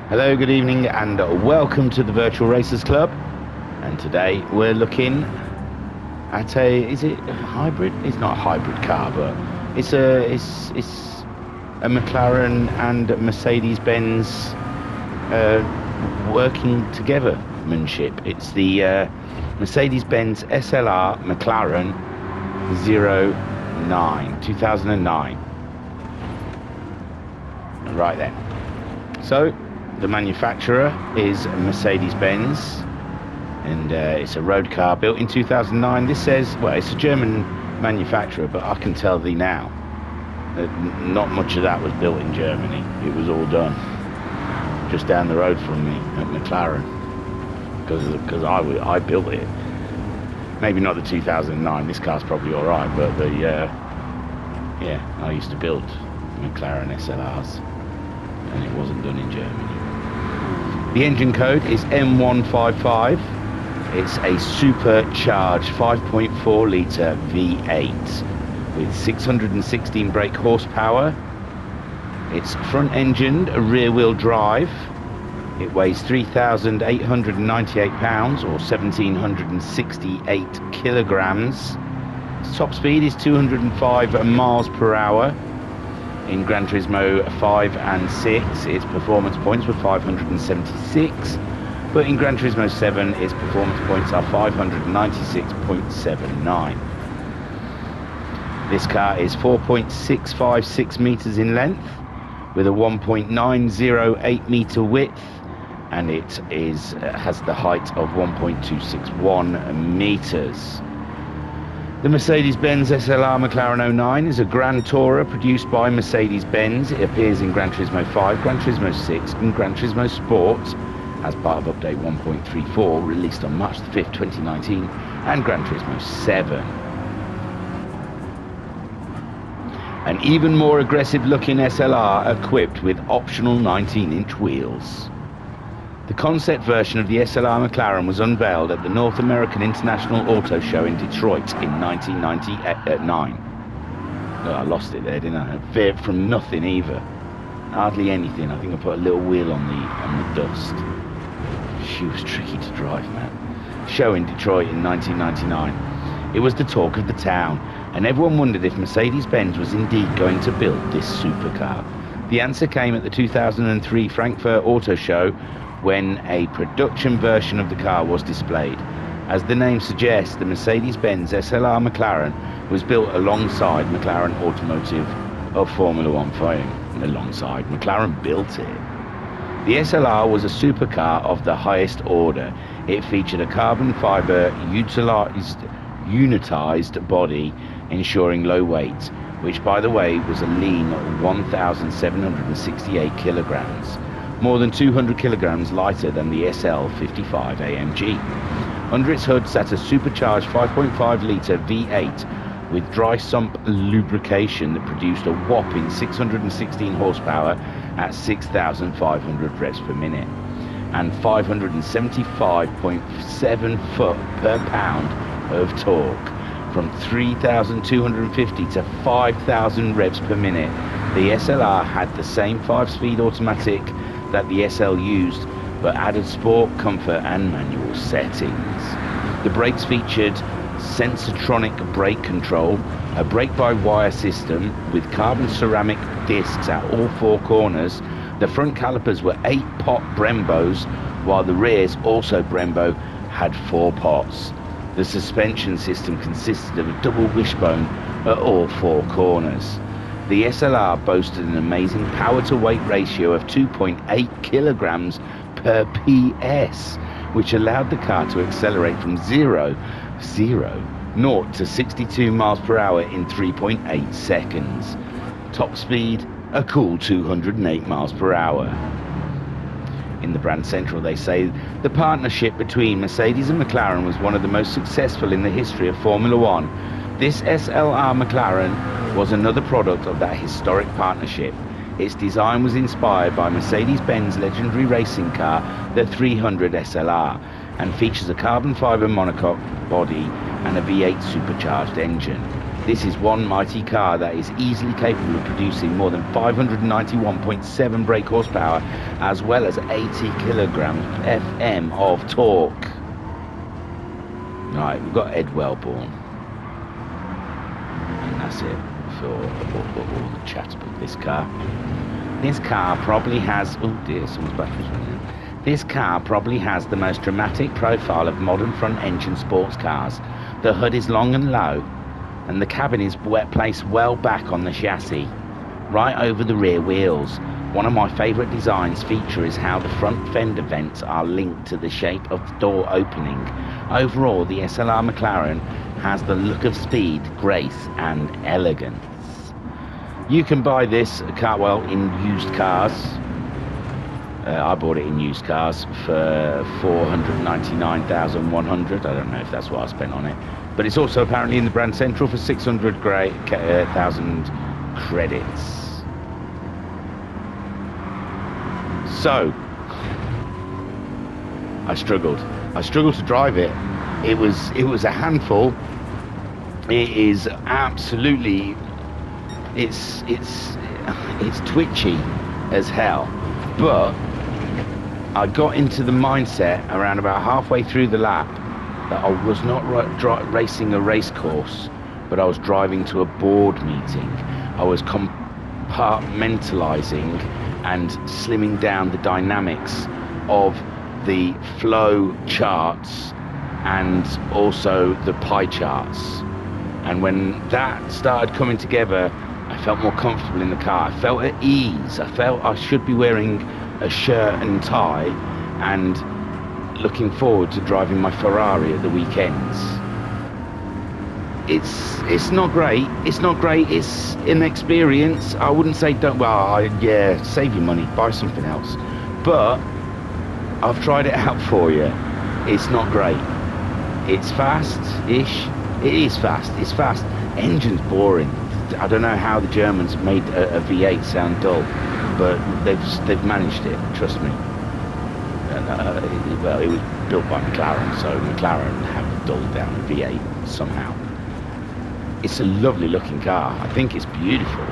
Hello, good evening, and welcome to the Virtual Racers Club. And today we're looking at is it a hybrid? It's not a hybrid car, but it's a McLaren and Mercedes-Benz working togethermanship. It's the Mercedes-Benz SLR McLaren 2009. Right then. So the manufacturer is Mercedes-Benz, and it's a road car built in 2009. This says, well, it's a German manufacturer, but I can tell thee now that not much of that was built in Germany. It was all done just down the road from me at McLaren, because I built it. Maybe not the 2009. This car's probably all right, but the yeah, I used to build McLaren SLRs, and it wasn't done in Germany. The engine code is M155. It's a supercharged 5.4 litre V8 with 616 brake horsepower. It's front engined, rear wheel drive. It weighs 3,898 pounds or 1,768 kilograms. Its top speed is 205 miles per hour. In Gran Turismo 5 and 6, its performance points were 576, but in Gran Turismo 7, its performance points are 596.79. This car is 4.656 meters in length, with a 1.908 meter width, and it has the height of 1.261 meters. The Mercedes-Benz SLR McLaren 09 is a Grand Tourer produced by Mercedes-Benz. It appears in Gran Turismo 5, Gran Turismo 6 and Gran Turismo Sport as part of update 1.34 released on March 5th, 2019, and Gran Turismo 7. An even more aggressive looking SLR equipped with optional 19-inch wheels. The concept version of the SLR McLaren was unveiled at the North American International Auto Show in Detroit in 1999. Oh, I lost it there, didn't I? Veered from nothing either. Hardly anything. I think I put a little wheel on the dust. She was tricky to drive, man. Show in Detroit in 1999. It was the talk of the town, and everyone wondered if Mercedes-Benz was indeed going to build this supercar. The answer came at the 2003 Frankfurt Auto Show, when a production version of the car was displayed. As the name suggests, the Mercedes-Benz SLR McLaren was built alongside McLaren Automotive of Formula One fame. Alongside, McLaren built it. The SLR was a supercar of the highest order. It featured a carbon fiber unitized body, ensuring low weight, which, by the way, was a lean 1,768 kilograms. More than 200 kilograms lighter than the SL55 AMG. Under its hood sat a supercharged 5.5 litre V8 with dry sump lubrication that produced a whopping 616 horsepower at 6,500 revs per minute and 575.7 foot per pound of torque. From 3,250 to 5,000 revs per minute, the SLR had the same 5-speed automatic that the SL used, but added sport, comfort and manual settings. The brakes featured Sensortronic brake control, a brake-by-wire system with carbon ceramic discs at all 4 corners. The front calipers were 8-pot Brembos, while the rears, also Brembo, had 4 pots. The suspension system consisted of a double wishbone at all 4 corners. The SLR boasted an amazing power-to-weight ratio of 2.8 kilograms per PS, which allowed the car to accelerate from 0 to 62 miles per hour in 3.8 seconds. Top speed, a cool 208 miles per hour. In the brand central, they say the partnership between Mercedes and McLaren was one of the most successful in the history of Formula One. This SLR McLaren was another product of that historic partnership. Its design was inspired by Mercedes-Benz legendary racing car, the 300 SLR, and features a carbon fiber monocoque body and a V8 supercharged engine. This is one mighty car that is easily capable of producing more than 591.7 brake horsepower, as well as 80 kilograms FM of torque. Right, we've got Ed Wellborn. And that's it for all the chat about this car. This car probably has... Oh dear, someone's battery's running out. This car probably has the most dramatic profile of modern front-engine sports cars. The hood is long and low, and the cabin is placed well back on the chassis, right over the rear wheels. One of my favourite designs feature is how the front fender vents are linked to the shape of the door opening. Overall, the SLR McLaren has the look of speed, grace and elegance. You can buy this car, well, in used cars. I bought it in used cars for $499,100. I don't know if that's what I spent on it. But it's also apparently in the Brand Central for 600,000 credits. So, I struggled to drive it. It was a handful. It is absolutely, it's twitchy as hell. But I got into the mindset around about halfway through the lap that I was not racing a race course, but I was driving to a board meeting. I was compartmentalizing and slimming down the dynamics of the flow charts and also the pie charts. And when that started coming together, I felt more comfortable in the car. I felt at ease. I felt I should be wearing a shirt and tie and looking forward to driving my Ferrari at the weekends. It's not great. It's not great. It's an experience. I wouldn't say yeah, save your money, buy something else. But I've tried it out for you. It's not great. It's fast-ish. It is fast. It's fast. Engine's boring. I don't know how the Germans made a V8 sound dull, but they've managed it. Trust me. And well, it was built by McLaren, so McLaren have dulled down a V8 somehow. It's a lovely looking car. I think it's beautiful.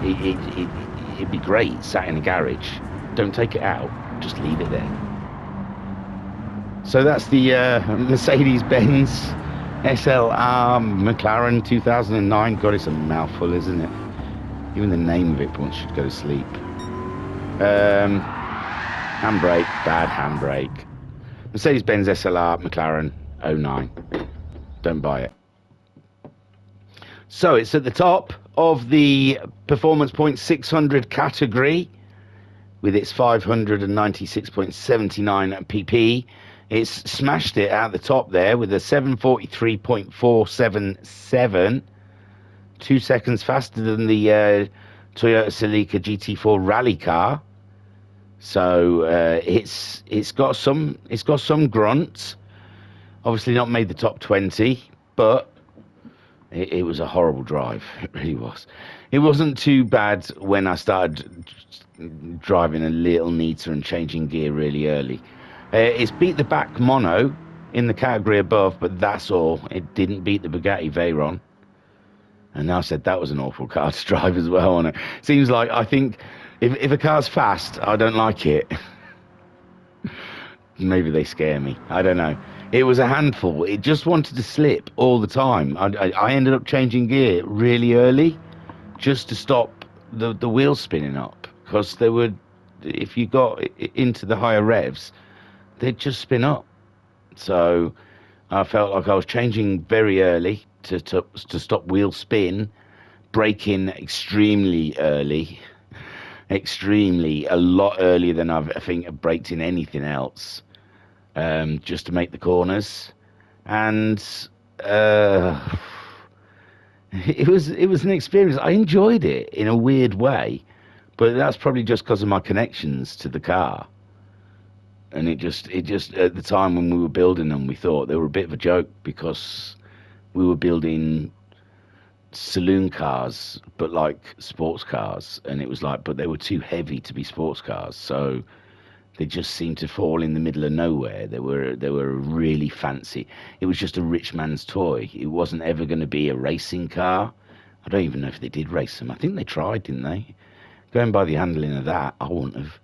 It'd be great sat in a garage. Don't take it out. Just leave it there. So that's the Mercedes-Benz SLR McLaren 2009. God, it's a mouthful, isn't it? Even the name of it, one should go to sleep. Handbrake, bad handbrake. Mercedes-Benz SLR McLaren 09. Don't buy it. So it's at the top of the Performance Point 600 category with its 596.79 pp. It's smashed it out the top there with a 743.477, 2 seconds faster than the Toyota Celica GT4 rally car. So it's got some grunt. Obviously not made the top 20, but it was a horrible drive. It really was. It wasn't too bad when I started driving a little neater and changing gear really early. It's beat the back mono in the category above, but that's all. It didn't beat the Bugatti Veyron. And I said that was an awful car to drive as well. And it seems like, I think if a car's fast, I don't like it. Maybe they scare me. I don't know. It was a handful. It just wanted to slip all the time. I ended up changing gear really early just to stop the wheels spinning up, because they would, if you got into the higher revs, they'd just spin up. So I felt like I was changing very early to stop wheel spin, braking extremely early, a lot earlier than I think I've braked in anything else, just to make the corners. And it was an experience. I enjoyed it in a weird way, but that's probably just because of my connections to the car. And it just at the time when we were building them, we thought they were a bit of a joke, because we were building saloon cars, but like sports cars. And it was like, but they were too heavy to be sports cars. So They just seemed to fall in the middle of nowhere. They were really fancy. It was just a rich man's toy. It wasn't ever going to be a racing car. I don't even know if they did race them. I think they tried, didn't they? Going by the handling of that, I wouldn't have.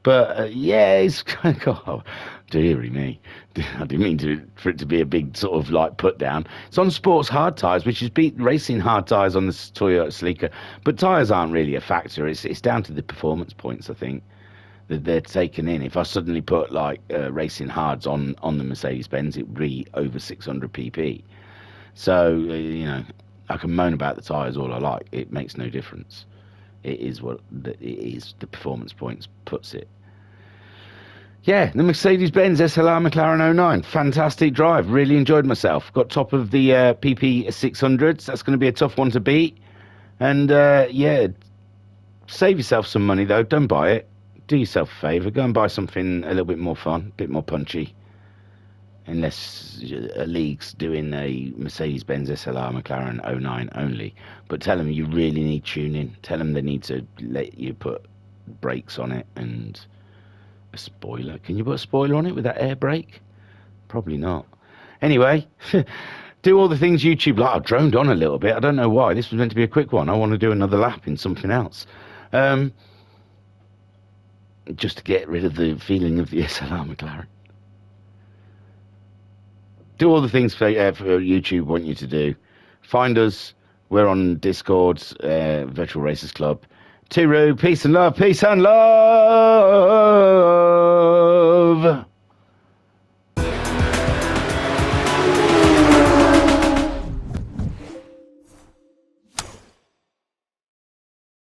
But yeah, it's God, dearie me. I didn't mean for it to be a big sort of like put down. It's on sports hard tyres, which is beat racing hard tyres on the Toyota Sleeker. But tyres aren't really a factor. It's down to the performance points, I think, that they're taken in. If I suddenly put like racing hards on the Mercedes-Benz, it would be over 600 pp. So I can moan about the tyres all I like. It makes no difference. It is what it is. The performance points puts it. Yeah, the Mercedes-Benz SLR McLaren '09. Fantastic drive. Really enjoyed myself. Got top of the PP 600s. That's going to be a tough one to beat. And yeah, save yourself some money though. Don't buy it. Do yourself a favour. Go and buy something a little bit more fun, a bit more punchy. Unless a league's doing a Mercedes-Benz SLR McLaren '09 only. But tell them you really need tuning. Tell them they need to let you put brakes on it and a spoiler. Can you put a spoiler on it with that air brake? Probably not. Anyway, do all the things YouTube like. I droned on a little bit. I don't know why. This was meant to be a quick one. I want to do another lap in something else. Just to get rid of the feeling of the SLR McLaren. Do all the things for YouTube want you to do. Find us. We're on Discord, Virtual Racers Club. Tiru, peace and love. Peace and love.